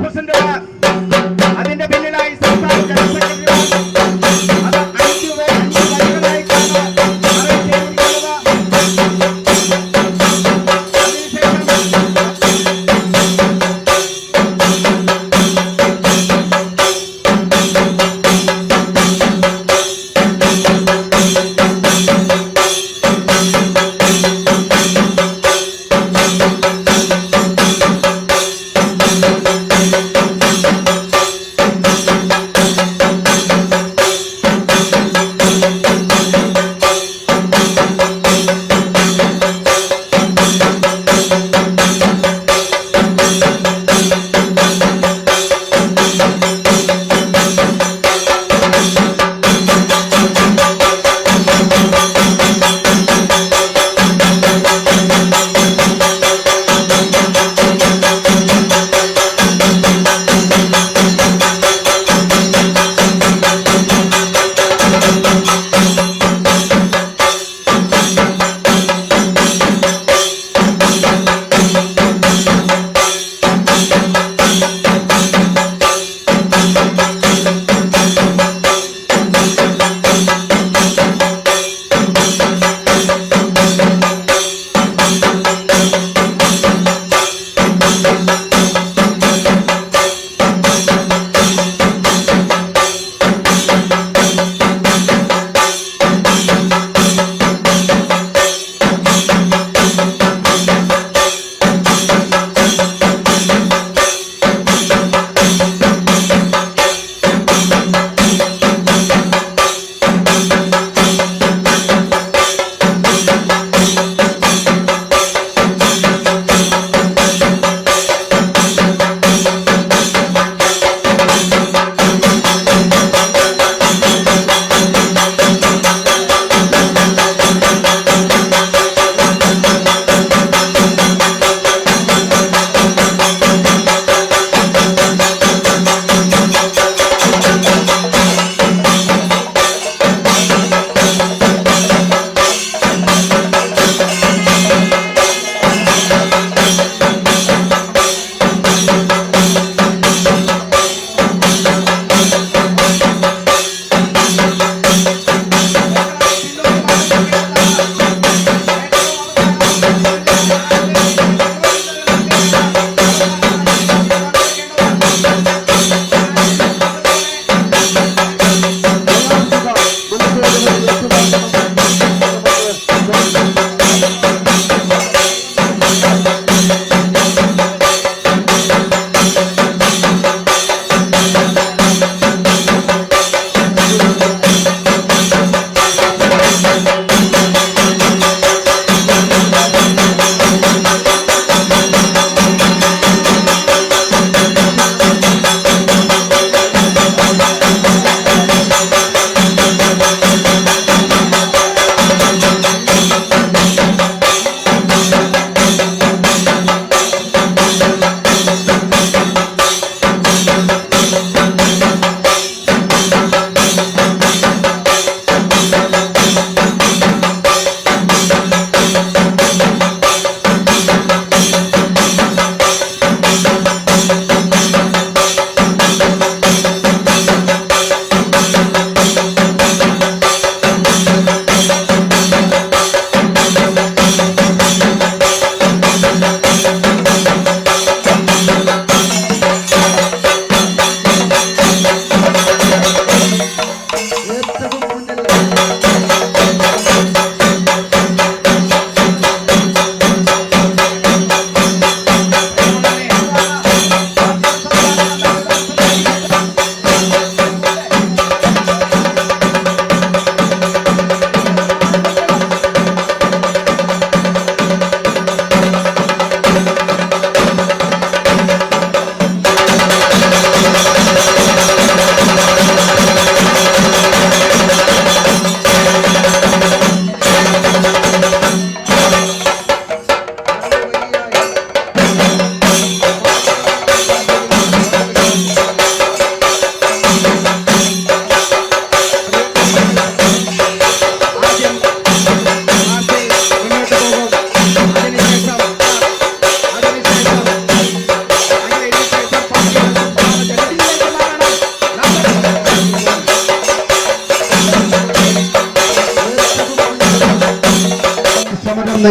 President, അതിന്റെ പിന്നിലായി സംസ്ഥാന ജനറൽ സെക്രട്ടറിമാർ, അത് 5 വരികളായിട്ടാണ് അറേഞ്ച് ചെയ്തിരിക്കുന്നത്.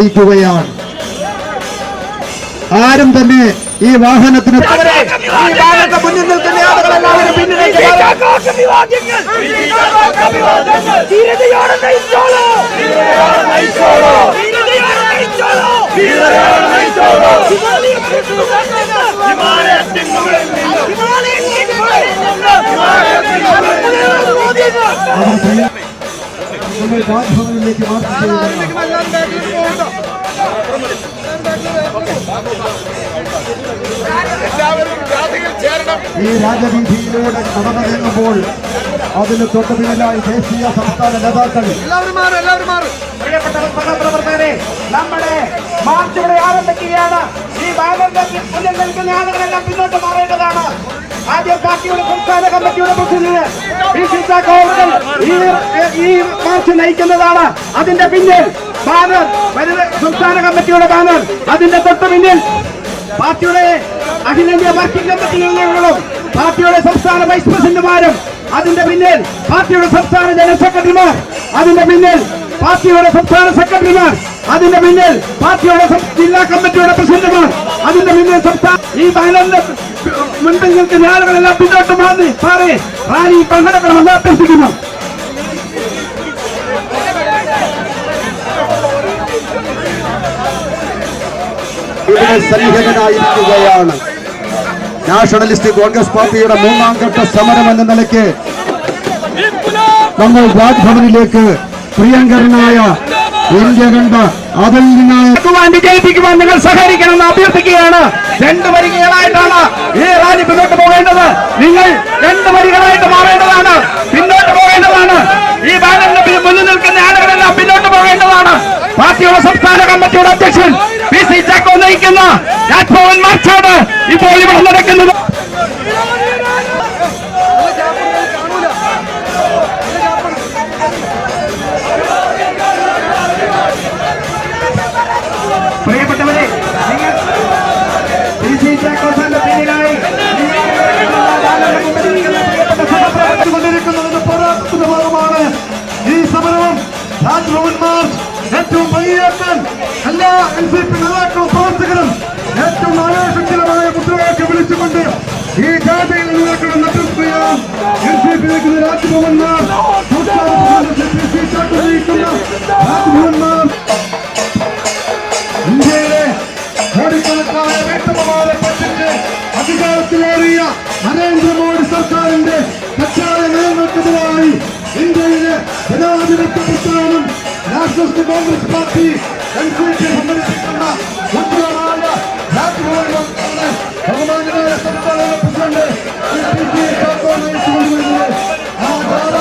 അറിയിക്കുകയാണ്. ആരും തന്നെ ഈ വാഹനത്തിന് മുന്നിൽ നിൽക്കുന്ന ആളുകളെല്ലാവരും പിന്നിലേക്ക് രാജ്ഭവനിലേക്ക് മാർച്ച് ചെയ്യുകയാണ്. ഈ രാജവീതിയിലൂടെ കടന്നു നീങ്ങുമ്പോൾ അതിന് തൊട്ടു പിന്നിലായി ദേശീയ സംസ്ഥാന നേതാക്കൾ പ്രവർത്തകരെ നമ്മുടെ മാർച്ച് ഇവിടെ ആരംഭിക്കുകയാണ്. ഈ ബാനറിന്റെ മുന്നിൽ നിൽക്കുന്ന ആളുകളെല്ലാം പിന്നോട്ട് മാറേണ്ടതാണ്. ആദ്യം പാർട്ടിയുടെ സംസ്ഥാന കമ്മിറ്റിയുടെ പ്രസിഡന്റ് പി.സി. ചാക്കോ ഈ മാർച്ച് നയിക്കുന്നതാണ്. അതിന്റെ പിന്നിൽ ബാനർ, സംസ്ഥാന കമ്മിറ്റിയുടെ ബാനർ, അതിന്റെ തൊട്ട് പിന്നിൽ പാർട്ടിയുടെ അഖിലേന്ത്യാ വർക്കിംഗ് കമ്മിറ്റി അംഗങ്ങളും പാർട്ടിയുടെ സംസ്ഥാന വൈസ് പ്രസിഡന്റുമാരും, അതിന്റെ പിന്നിൽ പാർട്ടിയുടെ സംസ്ഥാന ജനറൽ സെക്രട്ടറിമാർ, അതിന്റെ പിന്നിൽ പാർട്ടിയുടെ സംസ്ഥാന സെക്രട്ടറിമാർ, അതിന്റെ പിന്നിൽ പാർട്ടിയുടെ ജില്ലാ കമ്മിറ്റിയുടെ പ്രസിഡന്റുമാർ, അതിന്റെ പിന്നിൽ സംസ്ഥാന ഈ ബാനറിന്റെ മുൻപിൽ നിൽക്കുന്ന ആളുകളെല്ലാം പിന്നോട്ട് മാറി റാലി പങ്കെടുക്കണമെന്ന് അഭ്യർത്ഥിക്കുന്നു. ഇവിടെ സന്നിഹിതനായിരിക്കുകയാണ് നാഷണലിസ്റ്റ് കോൺഗ്രസ് പാർട്ടിയുടെ മൂന്നാം ഘട്ട സമരം എന്ന നിലയ്ക്ക് നമ്മൾ രാജ്ഭവനിലേക്ക് പ്രിയങ്കരനായ ഇന്ത്യ കണ്ട അതിൽ നിന്ന് വിജയിപ്പിക്കുവാൻ നിങ്ങൾ സഹകരിക്കണമെന്ന് അഭ്യർത്ഥിക്കുകയാണ്. 2 വരികളായിട്ടാണ് ഈ റാലി പിന്നോട്ട് പോകേണ്ടത്. നിങ്ങൾ 2 വരികളായിട്ട് മാറേണ്ടതാണ്, പിന്നോട്ട് പോകേണ്ടതാണ്. ഈ ബാനറിന് മുന്നിൽ നിൽക്കുന്ന ആളുകളെല്ലാം പിന്നോട്ട് പോകേണ്ടതാണ്. പാർട്ടിയുടെ സംസ്ഥാന കമ്മിറ്റിയുടെ അധ്യക്ഷൻ പി.സി. ചാക്കോ നയിക്കുന്ന രാജ്ഭവൻ മാർച്ചാണ് ഇപ്പോൾ ഇവിടെ നടക്കുന്നത്. പ്രിയപ്പെട്ടവരെ, നിങ്ങൾ പി.സി. ചാക്കോസിന്റെ പിന്നിലായി കൊണ്ടിരിക്കുന്നതിന്റെ പോരാട്ടത്തിന്റെ ഭാഗമാണ് ഈ സമരവും. രാജ്ഭവൻ മാർച്ച് ഏറ്റവും വലിയാക്കാൻ എല്ലാ NCP നേതാക്കളും പ്രവർത്തകരും ഏറ്റവും ആവേശകരമായ മുദ്രാവാക്യം വിളിച്ചുകൊണ്ട് ഈ ജാഥയിൽ നേതാക്കളും നടത്തുകയാണ്. NCP Raj Bhavan March Raj Bhavan March ഇന്ത്യയിലെ കോടിക്കണക്കായ വീട്ടമ്മമാരെ പറ്റിച്ച് അധികാരത്തിലേറിയ നരേന്ദ്രമോദി സർക്കാരിന്റെ തെറ്റായ നയങ്ങൾക്കെതിരായി ഇന്ത്യയിലെ ജനാധിപത്യ പ്രസ്ഥാനം നാഷണലിസ്റ്റ് കോൺഗ്രസ് പാർട്ടി NCP സംഘടിപ്പിക്കുന്ന ഉജ്ജ്വലമായ രാജ്ഭവൻ മാർച്ചിനെ ബഹുമാന്യനായ സംസ്ഥാന പ്രസിഡന്റ് പി.സി. ചാക്കോ നയിച്ചുകൊണ്ടുവരുന്നത് ആ ധാര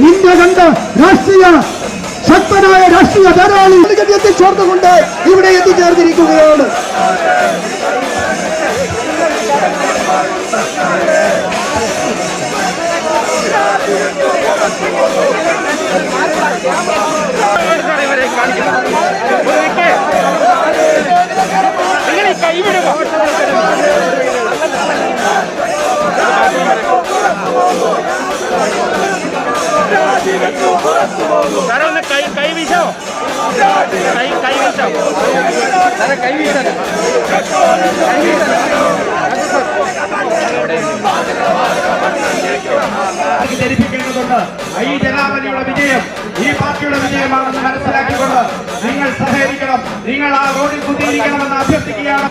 ഇന്ത്യ കണ്ട രാഷ്ട്രീയ ശക്തനായ രാഷ്ട്രീയ ധാരാളി എത്തിച്ചേർന്നുകൊണ്ട് ഇവിടെ എത്തിച്ചേർന്നിരിക്കുകയാണ്. കൈ വീശോ ധരിപ്പിക്കേണ്ടതുണ്ട്. ഈ ജനാവലിയുടെ വിജയം ഈ പാർട്ടിയുടെ വിജയമാണെന്ന് മനസ്സിലാക്കിക്കൊണ്ട് നിങ്ങൾ സഹകരിക്കണം. നിങ്ങൾ ആ റോഡിൽ കുത്തിയിരിക്കണമെന്ന് അഭ്യർത്ഥിക്കുകയാണ്.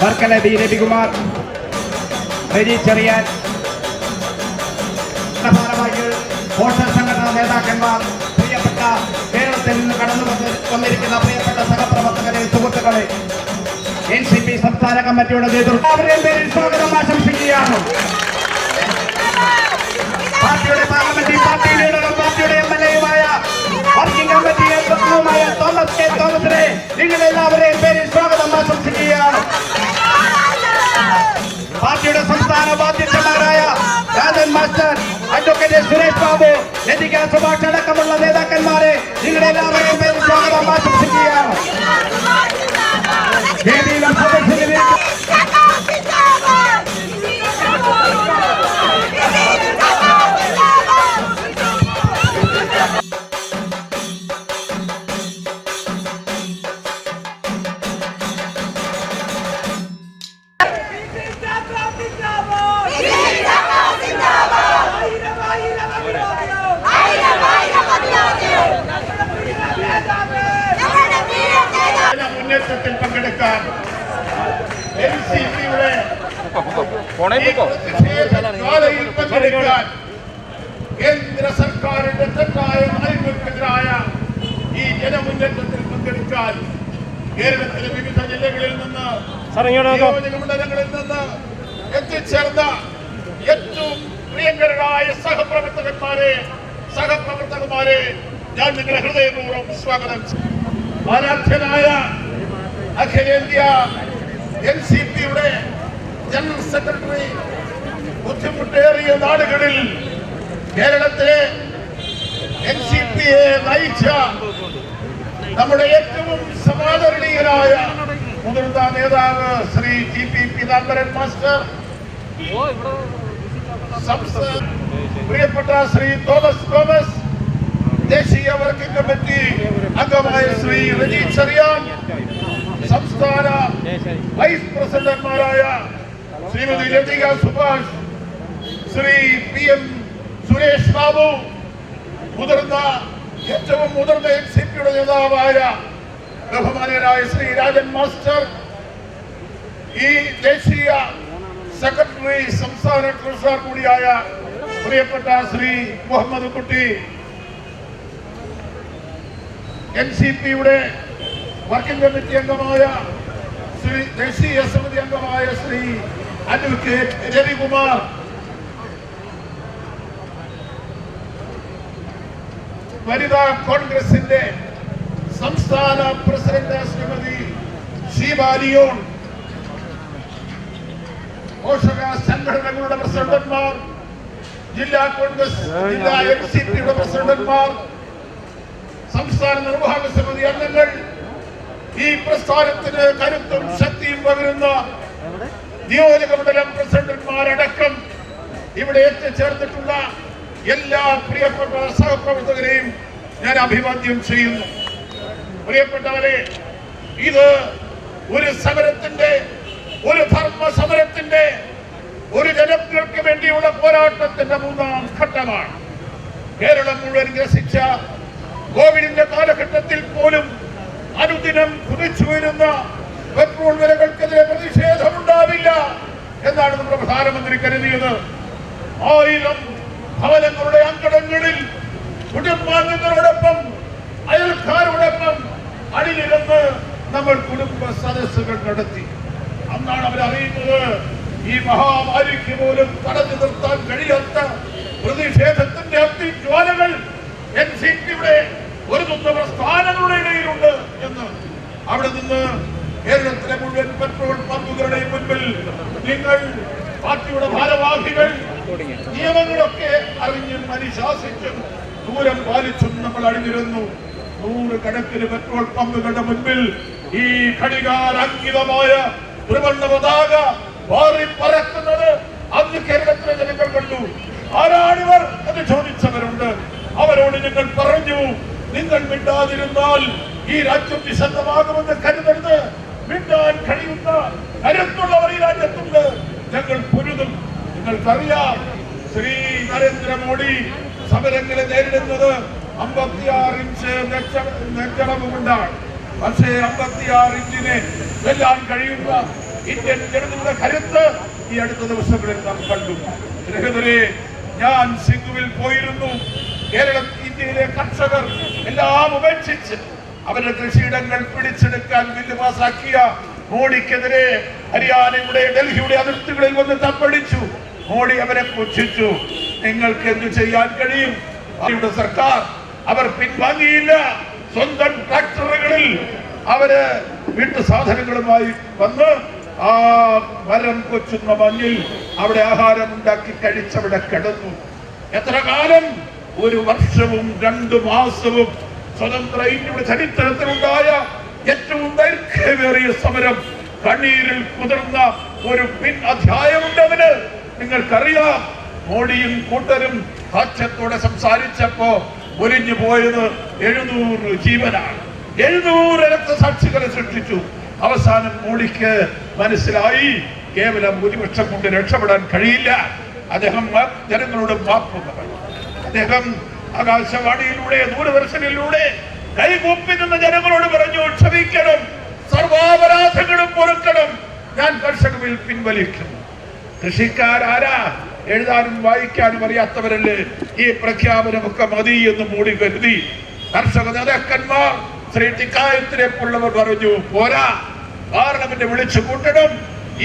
വർക്കല ബി രവികുമാർ, ഹരി ചെറിയാൻ, ഭാരവാഹികൾ, വോട്ടർ സംഘടനാ നേതാക്കന്മാർ, പ്രിയപ്പെട്ട കേരളത്തിൽ നിന്ന് കടന്നു വന്നിരിക്കുന്ന പ്രിയപ്പെട്ട സഹപ്രവർത്തകരെ, സുഹൃത്തുക്കളെ, NCP സംസ്ഥാന കമ്മിറ്റിയുടെ നേതൃത്വം അവരുടെ പേരിൽ സ്വാഗതം ആശംസിക്കുകയാണ്. പാർട്ടിയുടെ പാർലമെന്ററി പാർട്ടി ലീഡറും പാർട്ടിയുടെ MLA-യുമായ വർക്കിംഗ് കമ്മിറ്റി അംഗവുമായ തോമസ് കെ തോമസിനെ നിങ്ങളെല്ലാവരെയും പേരിൽ സ്വാഗതം ആശംസിക്കുകയാണ്. പാർട്ടിയുടെ സംസ്ഥാന ഉപാധ്യക്ഷന്മാരായ രാജൻ മാസ്റ്റർ, അഡ്വക്കേറ്റ് സുരേഷ് ബാബു, ലതിക സുഭാഷ് അടക്കമുള്ള നേതാക്കന്മാരെ നിങ്ങളെല്ലാവരെയും പേരിൽ സ്വാഗതം ആശംസിക്കുകയാണ്. വേദിയിലും സദസ്സിലും മുന്നേറ്റത്തിൽ പങ്കെടുക്കാൻ NCP-യുടെ പങ്കെടുക്കാൻ കേന്ദ്ര സർക്കാരിന്റെ തെറ്റായ നയങ്ങൾക്കെതിരായ ഈ ജനമുന്നേറ്റത്തിൽ പങ്കെടുക്കാൻ കേരളത്തിലെ വിവിധ ജില്ലകളിൽ നിന്ന്, നിയോജക മണ്ഡലങ്ങളിൽ നിന്ന് എത്തിച്ചേർന്ന ഏറ്റവും പ്രിയങ്കരായ സഹപ്രവർത്തകന്മാരെ ഞാൻ നിങ്ങളെ ഹൃദയപൂർവ്വം സ്വാഗതം ചെയ്യും. ആരാധ്യനായ അഖിലേന്ത്യാ NCP-യുടെ ജനറൽ സെക്രട്ടറി, ബുദ്ധിമുട്ടേറിയ നാടുകളിൽ കേരളത്തിലെ NCP-യെ നയിച്ച നമ്മുടെ ഏറ്റവും സമാദരണീയനായ മുതിർന്ന നേതാവ് ശ്രീ GP പീതാംബരൻ മാസ്റ്റർ, പ്രിയപ്പെട്ട ശ്രീ തോമസ്, ദേശീയ വർക്കിംഗ് കമ്മിറ്റി അംഗമായ ശ്രീ റജി ചെറിയാൻ, സംസ്ഥാന വൈസ് പ്രസിഡന്റുമാരായ ശ്രീമതി ലതിക സുഭാഷ്, ശ്രീ PM സുരേഷ് ബാബു, ഏറ്റവും മുതിർന്ന NCP-യുടെ നേതാവായ ബഹുമാനീയനായ ശ്രീ രാജൻ മാസ്റ്റർ, ഈ ദേശീയ സെക്രട്ടറി, സംസ്ഥാന ട്രഷറർ കൂടിയായ പ്രിയപ്പെട്ട ശ്രീ മുഹമ്മദ് കുട്ടി, NCP-യുടെ വർക്കിംഗ് കമ്മിറ്റി അംഗമായ ശ്രീ ദേശീയ സമിതി അംഗമായ ശ്രീ അഡ്വക്കേറ്റ് രവികുമാർ, വനിതാ കോൺഗ്രസിന്റെ സംസ്ഥാന പ്രസിഡന്റ് ശ്രീമതി ഷീബ ലിയോൺ, പോഷക സംഘടനകളുടെ പ്രസിഡന്റുമാർ, ജില്ലാ കോൺഗ്രസ്, ജില്ലാ NCP-യുടെ പ്രസിഡന്റുമാർ, സംസ്ഥാന നിർവാഹക സമിതി അംഗങ്ങൾ, ഈ പ്രസ്ഥാനത്തിന് കരുത്തും ശക്തിയും പകരുന്ന നിയോജക മണ്ഡലം പ്രസിഡന്റുമാരടക്കം ഇവിടെ എത്തിച്ചേർന്നിട്ടുള്ള എല്ലാ പ്രിയപ്പെട്ട സഹപ്രവർത്തകരെയും ഞാൻ അഭിവാദ്യം ചെയ്യുന്നു. പ്രിയപ്പെട്ടവരെ, ഇത് ഒരു സമരത്തിന്റെ, ഒരു ധർമ്മ സമരത്തിന്റെ, ഒരു ജനങ്ങൾക്ക് വേണ്ടിയുള്ള പോരാട്ടത്തിന്റെ 3ാം ഘട്ടമാണ്. കേരളം മുഴുവൻ ഗ്രസിച്ച കോവിഡിന്റെ കാലഘട്ടത്തിൽ പോലും അനുദിനം കുതിച്ചു വരുന്ന പെട്രോൾ വിലകൾക്കെതിരെ പ്രതിഷേധമുണ്ടാവില്ല എന്നാണ് നമ്മുടെ പ്രധാനമന്ത്രി കരുതിയത്. 1000 ഭവനങ്ങളുടെ അങ്കണങ്ങളിൽ കുടുംബാംഗങ്ങളോടൊപ്പം, അയൽക്കാരോടൊപ്പം അണിനിരന്ന് നമ്മൾ കുടുംബ സദസ്സുകൾ നടത്തി. അന്നാണ് അവരറിയുന്നത് ഈ മഹാമാരിക്ക് പോലും തടഞ്ഞു നിർത്താൻ കഴിയാത്ത പ്രതിഷേധത്തിന്റെ അഗ്നിജ്വാല അവിടെ നിന്ന് കേരളത്തിലെ മുഴുവൻ പെട്രോൾ പമ്പുകളുടെയും മുൻപിൽ നിങ്ങൾ പാർട്ടിയുടെ ഭാരവാഹികൾ നിയമങ്ങളൊക്കെ അറിഞ്ഞും അനുശാസിച്ചും ദൂരം പാലിച്ചും നമ്മൾ അണിനിരുന്നു. 100 കണക്കിന് പെട്രോൾ പമ്പുകളുടെ മുൻപിൽ ഈ ഘടികാരാങ്കിതമായ ത്രിവർണ്ണ പതാക വാറി പറക്കുന്നത് അന്ന് കേരളത്തിലെ ജനങ്ങൾ കണ്ടു. ആരാണിവർ എന്ന് ചോദിച്ചവരുണ്ട്. അവരോട് ഞങ്ങൾ പറഞ്ഞു, നിങ്ങൾ മിണ്ടാതിരുന്നാൽ ഈ രാജ്യം നിശബ്ദമാകുമെന്ന് കരുതരുത്. മിണ്ടാൻ കഴിയുന്ന കരുത്തുള്ളവർ ഈ രാജ്യത്തുണ്ട്. ഞങ്ങൾ പൊരുതും. നിങ്ങൾക്കറിയാം, ശ്രീ നരേന്ദ്രമോദി സമരങ്ങളെ നേരിടുന്നത് 56 ഇഞ്ച് നെഞ്ചളവ് കൊണ്ടാണ്. പക്ഷേ 56 ഇഞ്ചിനെ വെല്ലാൻ കഴിയുന്ന ഇന്ത്യൻ ജനതയുടെ കരുത്ത് ഈ അടുത്ത ദിവസങ്ങളിൽ നാം കണ്ടു. സ്നേഹിതരെ, ഞാൻ സിംഗുവിൽ പോയിരുന്നു. ഇന്ത്യയിലെ കർഷകർ എല്ലാം ഉപേക്ഷിച്ച് അവരുടെ കൃഷിയിടങ്ങൾ പിടിച്ചെടുക്കാൻ ബില്ല് പാസാക്കിയ മോഡിക്കെതിരെ ഹരിയാനയുടെ ഡൽഹിയുടെ അതിർത്തികളിൽ വന്ന് തപ്പടിച്ചു. മോഡി അവരെ പുച്ഛിച്ചു. നിങ്ങൾക്ക് എന്തു ചെയ്യാൻ കഴിയും? അവരുടെ സർക്കാർ അവർ പിൻവാങ്ങിയില്ല. സ്വന്തം ട്രാക്ടറുകളിൽ അവര് വീട്ടു സാധനങ്ങളുമായി വന്ന് ആ മരം കൊച്ചുന്ന മഞ്ഞിൽ അവിടെ ആഹാരം ഉണ്ടാക്കി കഴിച്ചവിടെ കിടന്നു. എത്ര കാലം? 1 വർഷവും 2 മാസവും. സ്വതന്ത്ര ഇന്ത്യയുടെ ചരിത്രത്തിലുണ്ടായ ഏറ്റവും ദൈർഘ്യമേറിയ സമരം. കണ്ണീരിൽ കുതിർന്ന ഒരു പിൻ അധ്യായമുണ്ട് അതിന്. നിങ്ങൾക്കറിയാം, മോഡിയും കൂട്ടരും ഹാസ്യത്തോടെ സംസാരിച്ചപ്പോ ഒലിഞ്ഞു പോയത് 700 ജീവനാണ്. 700 രക്തസാക്ഷികളെ സൃഷ്ടിച്ചു. അവസാനം മോഡിക്ക് മനസ്സിലായി കേവലം ഭൂരിപക്ഷം കൊണ്ട് രക്ഷപ്പെടാൻ കഴിയില്ല. അദ്ദേഹം ജനങ്ങളോട് മാപ്പ് പറഞ്ഞു. അദ്ദേഹം ആകാശവാണിയിലൂടെ ദൂരദർശനിലൂടെ കൈകൂപ്പി നിന്ന് ജനങ്ങളോട് പറഞ്ഞു, ക്ഷമിക്കണം, സർവാപരാധങ്ങളും പൊറുക്കണം, ഞാൻ കർഷക ബിൽ പിൻവലിക്കും. കൃഷിക്കാരാരാ? എഴുതാനും വായിക്കാനും അറിയാത്തവരല്ലേ? ഈ പ്രഖ്യാപനമൊക്കെ മതി എന്ന് മൂടി കരുതി. കർഷക നേതാക്കന്മാർ ശ്രീ ടിക്കായത്തിനെ പോലുള്ളവർ പറഞ്ഞു, പോരാ, പാർലമെന്റ് വിളിച്ചു കൂട്ടണം,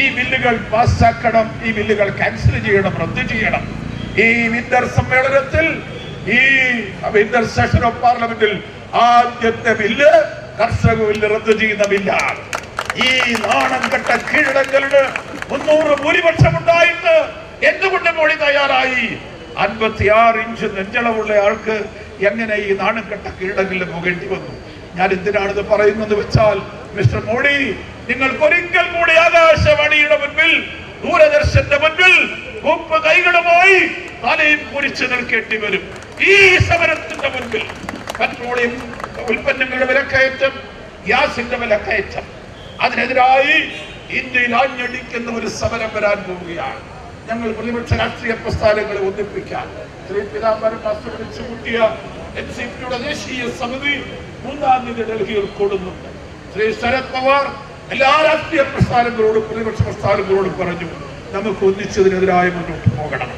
ഈ ബില്ലുകൾ പാസ്സാക്കണം, ഈ ബില്ലുകൾ ക്യാൻസൽ ചെയ്യണം, റദ്ദു ചെയ്യണം. ഈ വിന്റർ സമ്മേളനത്തിൽ, ഈ വിന്റർ സെഷൻ ഓഫ് പാർലമെന്റിൽ ആദ്യത്തെ ബില്ല് കർഷക ബില്ല് റദ്ദു ചെയ്യുന്ന ബില്ലാണ്. ഈ നാണം കെട്ട കീഴടങ്ങളുടെ 300 ഭൂരിപക്ഷം ഉണ്ടായിട്ട് എന്തുകൊണ്ട് മോഡി തയ്യാറായി? 56 ഇഞ്ച് നെഞ്ചളവുള്ള ആൾക്ക് എങ്ങനെ ഈ നാണം കെട്ട കീഴടങ്ങളിൽ പോകേണ്ടി വന്നു? ഞാൻ എന്തിനാണിത് പറയുന്നത് വെച്ചാൽ, മിസ്റ്റർ മോഡി, നിങ്ങൾക്കൊരിക്കൽ കൂടി ആകാശവാണിയുടെ മുൻപിൽ, ദൂരദർശന്റെ മുൻപിൽ മുമ്പ് കൈകളുമായി തലയും കുരിച്ചു നിൽക്കേണ്ടി വരും. ഈ സമരത്തിന്റെ മുൻപിൽ പെട്രോളിയം ഉൽപ്പന്നങ്ങളുടെ വിലക്കയറ്റം, ഗ്യാസിന്റെ വിലക്കയറ്റം, അതിനെതിരായി ഇന്ത്യയിൽ ആഞ്ഞടിക്കുന്ന ഒരു സമരം വരാൻ പോവുകയാണ്. ഞങ്ങൾ പ്രതിപക്ഷ രാഷ്ട്രീയ പ്രസ്ഥാനങ്ങളെ ഒന്നിപ്പിക്കാൻ ശ്രീ പീതാംബരൻ മാസ്റ്റർ വിളിച്ചു കൂട്ടിയ NCPയുടെ ദേശീയ സമിതി 3-ാം തീയതി ഡൽഹിയിൽ കൂടുന്നുണ്ട്. ശ്രീ ശരത് പവാർ എല്ലാ രാഷ്ട്രീയ പ്രസ്ഥാനങ്ങളോടും പ്രതിപക്ഷ പ്രസ്ഥാനങ്ങളോടും പറഞ്ഞു, നമുക്ക് ഒന്നിച്ചതിനെതിരായി മുന്നോട്ട് പോകണം.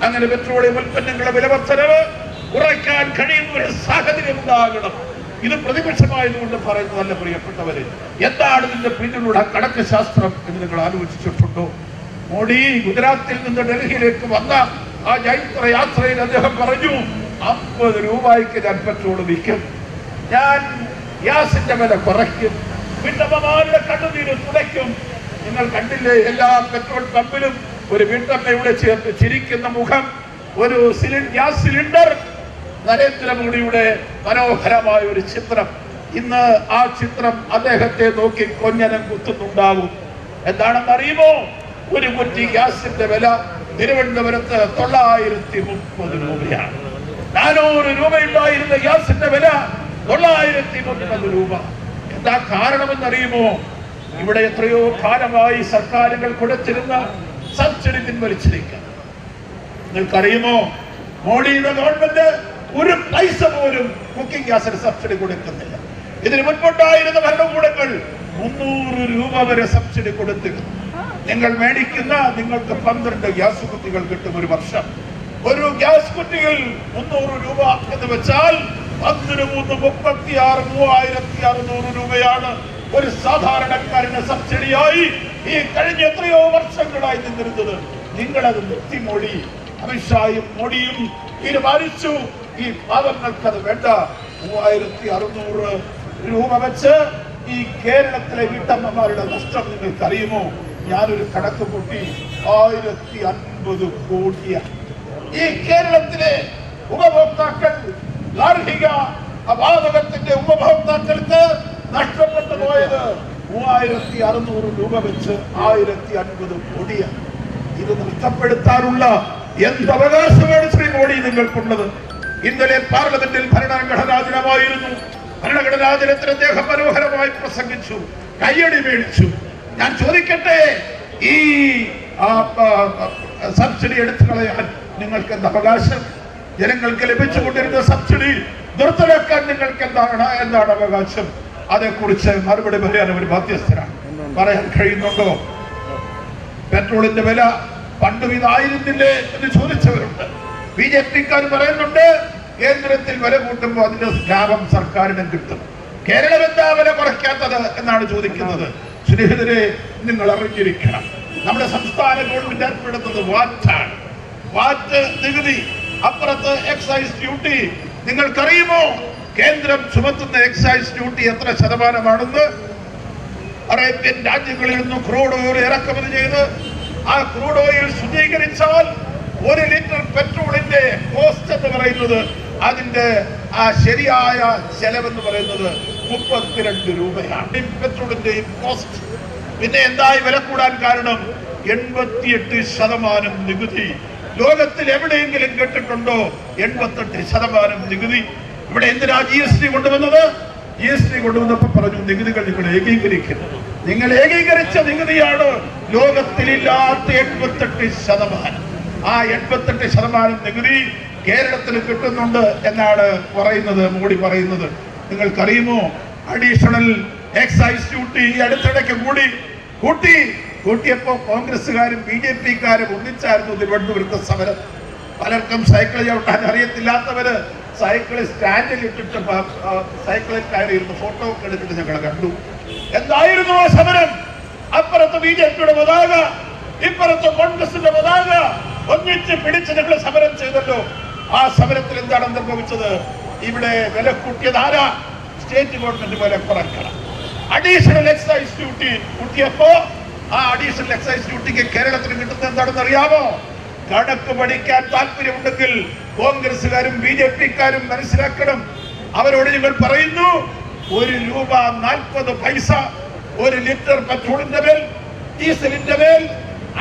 അങ്ങനെ പെട്രോളിയം ഉൽപ്പന്നങ്ങളുടെ വിലവർദ്ധനവ് കുറയ്ക്കാൻ കഴിയുന്ന ഒരു സാഹചര്യം ഉണ്ടാകണം. ഇത് പ്രതിപക്ഷമായതുകൊണ്ട് പറയുന്നതല്ല പ്രിയപ്പെട്ടവര്. എന്താണ് ഇതിന്റെ പിന്നിലുള്ള കണക്ക് ശാസ്ത്രം എന്ന് നിങ്ങൾ ആലോചിച്ചിട്ടുണ്ടോ? മോഡി ഗുജറാത്തിൽ നിന്ന് ഡൽഹിയിലേക്ക് വന്ന ആ യാത്രയിൽ അദ്ദേഹം പറഞ്ഞു, 50 രൂപയ്ക്ക് ഞാൻ പെട്രോൾ വിൽക്കും, ഞാൻ ഗ്യാസിന്റെ വില കുറയ്ക്കും, വീട്ടമ്മമാരുടെ കണ്ണുനീര് തുടയ്ക്കും. നിങ്ങൾ കണ്ടില്ലേ, എല്ലാ പെട്രോൾ പമ്പിലും ഒരു വീട്ടമ്മയുടെ ചേർത്ത് ചിരിക്കുന്ന മുഖം, ഒരു ഗ്യാസ് സിലിണ്ടർ, നരേന്ദ്രമോദിയുടെ മനോഹരമായ ഒരു ചിത്രം. ഇന്ന് ആ ചിത്രം അദ്ദേഹത്തെ നോക്കി കൊഞ്ഞനം കുത്തുന്നുണ്ടാകും. എന്താണെന്ന് അറിയുമോ? ഒരു കുറ്റി ഗ്യാസിന്റെ വില തിരുവനന്തപുരത്ത് 930 രൂപയാണ്. 400 രൂപയുണ്ടായിരുന്ന ഗ്യാസിന്റെ വില 930 രൂപ. എന്താ കാരണമെന്നറിയുമോ? ഇവിടെ എത്രയോ കാലമായി സർക്കാരുകൾ കൊടുത്തിരുന്ന സബ്സിഡി പിൻവലിച്ചിരിക്കുന്നു. നിങ്ങൾക്കറിയുമോ, മോഡിയുടെ ഗവൺമെന്റ് ഒരു പൈസ പോലും കുക്കിംഗ് ഗ്യാസിന് സബ്സിഡി കൊടുക്കുന്നില്ല. ഇതിന് മുൻപുണ്ടായിരുന്ന ഭരണകൂടങ്ങൾ 300 രൂപ വരെ സബ്സിഡി കൊടുത്തിരുന്നു. നിങ്ങൾ മേടിക്കുന്ന, നിങ്ങൾക്ക് 12 ഗ്യാസ് കുറ്റികൾ കിട്ടും ഒരു വർഷം. ഒരു ഗ്യാസ് കുറ്റിയിൽ 300 രൂപ എന്ന് വെച്ചാൽ 36,600 രൂപയാണ് ഒരു സാധാരണക്കാരന് സബ്സിഡിയായി ഈ കഴിഞ്ഞ എത്രയോ വർഷങ്ങളായി നിന്നിരുന്നത്. നിങ്ങളത് നിർത്തി. മോഡി, അമിത്ഷായും മോഡിയും തീരുമാനിച്ചു, ഈ പാവങ്ങൾക്കത് വേണ്ട. 3,600 രൂപ വെച്ച് ഈ കേരളത്തിലെ വീട്ടമ്മമാരുടെ നഷ്ടം നിങ്ങൾക്കറിയുമോ? ഞാനൊരു കണക്ക് കൂട്ടി 1050 കോടിയാണ്. ഈ കേരളത്തിലെ ഉപഭോക്താക്കൾ, ഗാർഹിക വാതകത്തിന്റെ ഉപഭോക്താക്കൾക്ക് നഷ്ടപ്പെട്ടു പോയത് 3600 രൂപ വെച്ച് 1050 കോടിയാണ്. ഇത് നഷ്ടപ്പെടുത്താനുള്ള എന്തവകാശമാണ് ശ്രീ മോഡി നിങ്ങൾക്കുള്ളത്? ഇന്നലെ പാർലമെന്റിൽ ഭരണഘടനാ ദിനമായിരുന്നു. ഭരണഘടനാ ദിനത്തിൽ അദ്ദേഹം മനോഹരമായി പ്രസംഗിച്ചു, കയ്യടി മേടിച്ചു. ഞാൻ ചോദിക്കട്ടെ, ഈ സബ്സിഡി എടുത്തു കളയാൻ നിങ്ങൾക്ക് എന്താ അവകാശം? ജനങ്ങൾക്ക് ലഭിച്ചുകൊണ്ടിരുന്ന സബ്സിഡി നിർത്തലാക്കാൻ നിങ്ങൾക്ക് എന്താണ് അവകാശം? അതേക്കുറിച്ച് മറുപടി പറയാൻ അവർ ബാധ്യസ്ഥരാണ്. പറയാൻ കഴിയുന്നുണ്ടോ? പെട്രോളിന്റെ വില പണ്ടും ഇതായിരുന്നില്ലേ എന്ന് ചോദിച്ചവരുണ്ട്. BJP-ക്കാർ പറയുന്നുണ്ട് കേന്ദ്രത്തിൽ വില കൂട്ടുമ്പോൾ അതിന്റെ ലാഭം സർക്കാരിനും കിട്ടും. കേരളം എന്താ വില കുറയ്ക്കാത്തത് എന്നാണ് ചോദിക്കുന്നത്. സ്നേഹിതരെ, നിങ്ങൾ അറിഞ്ഞിരിക്കണം, നമ്മുടെ സംസ്ഥാന ഗവൺമെന്റ് ഏർപ്പെടുത്തുന്നത് വാറ്റാണ്. വാറ്റ് നികുതി, അപ്പുറത്ത് എക്സൈസ് ഡ്യൂട്ടി. നിങ്ങൾക്കറിയുമോ കേന്ദ്രം ചുമത്തുന്ന എക്സൈസ് ഡ്യൂട്ടി എത്ര ശതമാനമാണെന്ന്? അറേബ്യൻ രാജ്യങ്ങളിൽ നിന്നും ക്രൂഡ് ഓയിൽ ഇറക്കുമതി ചെയ്ത് ആ ക്രൂഡ് ഓയിൽ ശുദ്ധീകരിച്ചാൽ 1 ലിറ്റർ പെട്രോളിന്റെ കോസ്റ്റ് എന്ന് പറയുന്നത്, അതിന്റെ ആ ശരിയായ ചെലവെന്ന് പറയുന്നത് 32 രൂപയാണ്. പെട്രോളിന്റെയും കോസ്റ്റ്. പിന്നെ എന്തായി വില കൂടാൻ കാരണം? 88% നികുതി. ലോകത്തിൽ എവിടെയെങ്കിലും കേട്ടിട്ടുണ്ടോ 88% നികുതി? ഇവിടെ എന്തിനാ GST കൊണ്ടുവന്നത്? GST കൊണ്ടുവന്നപ്പോ പറഞ്ഞു നികുതികൾ നിങ്ങൾ ഏകീകരിക്കുന്നു. നിങ്ങൾ ഏകീകരിച്ച നികുതിയാണ് ലോകത്തിലില്ലാത്ത 88%. ആ 88% നികുതി കേരളത്തിന് കിട്ടുന്നുണ്ട് എന്നാണ് പറയുന്നത്, മോഡി പറയുന്നത്. നിങ്ങൾക്കറിയുമോ അഡീഷണൽ എക്സൈസ് ഡ്യൂട്ടി അടുത്തിടയ്ക്ക് കൂട്ടിയപ്പോ കോൺഗ്രസ്സുകാരും BJP-ക്കാരും ഒന്നിച്ചായിരുന്നു തിരുവനന്തപുരത്തെ സമരം. പലർക്കും സൈക്കിൾ ചവിട്ടാൻ അറിയത്തില്ലാത്തവര് സൈക്കിൾ സ്റ്റാൻഡിൽ ഇട്ടിട്ട് സൈക്കിളിൽ കയറിയിരുന്ന ഫോട്ടോ ഒക്കെ എടുത്തിട്ട് ഞങ്ങൾ കണ്ടു. എന്തായിരുന്നു ആ സമരം? അപ്പുറത്ത് BJP-യുടെ പതാക, ഇപ്പുറത്ത് കോൺഗ്രസിന്റെ പതാക ഒന്നിച്ച് പിടിച്ച് ഞങ്ങൾ സമരം ചെയ്തല്ലോ. ആ സമരത്തിൽ എന്താണ് സംഭവിച്ചത്? ഇവിടെ വില കൂട്ടിയതാരാ? സ്റ്റേറ്റ് ഗവൺമെന്റ് വില കുറയ്ക്കണം. അഡീഷണൽ എക്സൈസ് ഡ്യൂട്ടി കൂട്ടിയപ്പോ ആ അഡീഷണൽ എക്സൈസ് ഡ്യൂട്ടിക്ക് കേരളത്തിന് കിട്ടുന്നത് എന്താണെന്ന് അറിയാമോ? കണക്ക് പഠിക്കാൻ താല്പര്യമുണ്ടെങ്കിൽ കോൺഗ്രസുകാരും BJP-ക്കാരും മനസ്സിലാക്കണം. അവരോട് ഞങ്ങൾ പറയുന്നു, 1 രൂപ 40 പൈസ 1 ലിറ്റർ പെട്രോളിന്റെ മേൽ, ഡീസലിന്റെ മേൽ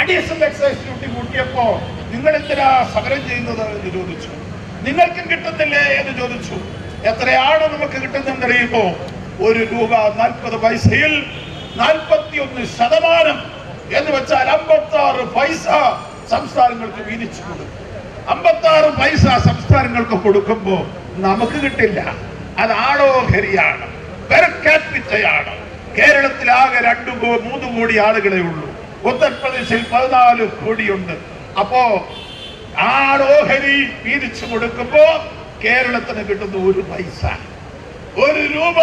അഡീഷണൽ എക്സൈസ് ഡ്യൂട്ടി കൂട്ടിയപ്പോ നിങ്ങൾ എന്തിനാ സമരം ചെയ്യുന്നത് എന്ന് ചോദിച്ചു. നിങ്ങൾക്കും കിട്ടുന്നില്ലേ എന്ന് ചോദിച്ചു. എത്രയാണ് നമുക്ക് കിട്ടുന്നതെന്ന് അറിയുമോ? 1 രൂപ 40 പൈസയിൽ 41% എന്ന് വെച്ചാൽ 56 പൈസ സംസ്ഥാനങ്ങൾക്ക് വീതിച്ചു കൊടുക്കും. 56 പൈസ സംസ്ഥാനങ്ങൾക്ക് കൊടുക്കുമ്പോ നമുക്ക് കിട്ടില്ല. അത് ആളോഹരിയാണ്, പെർ ക്യാപിറ്റയാണ്. കേരളത്തിൽ ആകെ 2-3 കോടി ആളുകളെ ഉള്ളൂ. ഉത്തർപ്രദേശിൽ 14 കോടിയുണ്ട്. അപ്പോ ആളോഹരി വീതിച്ചു കൊടുക്കുമ്പോ കേരളത്തിന് കിട്ടുന്ന 1 പൈസ. 1 രൂപ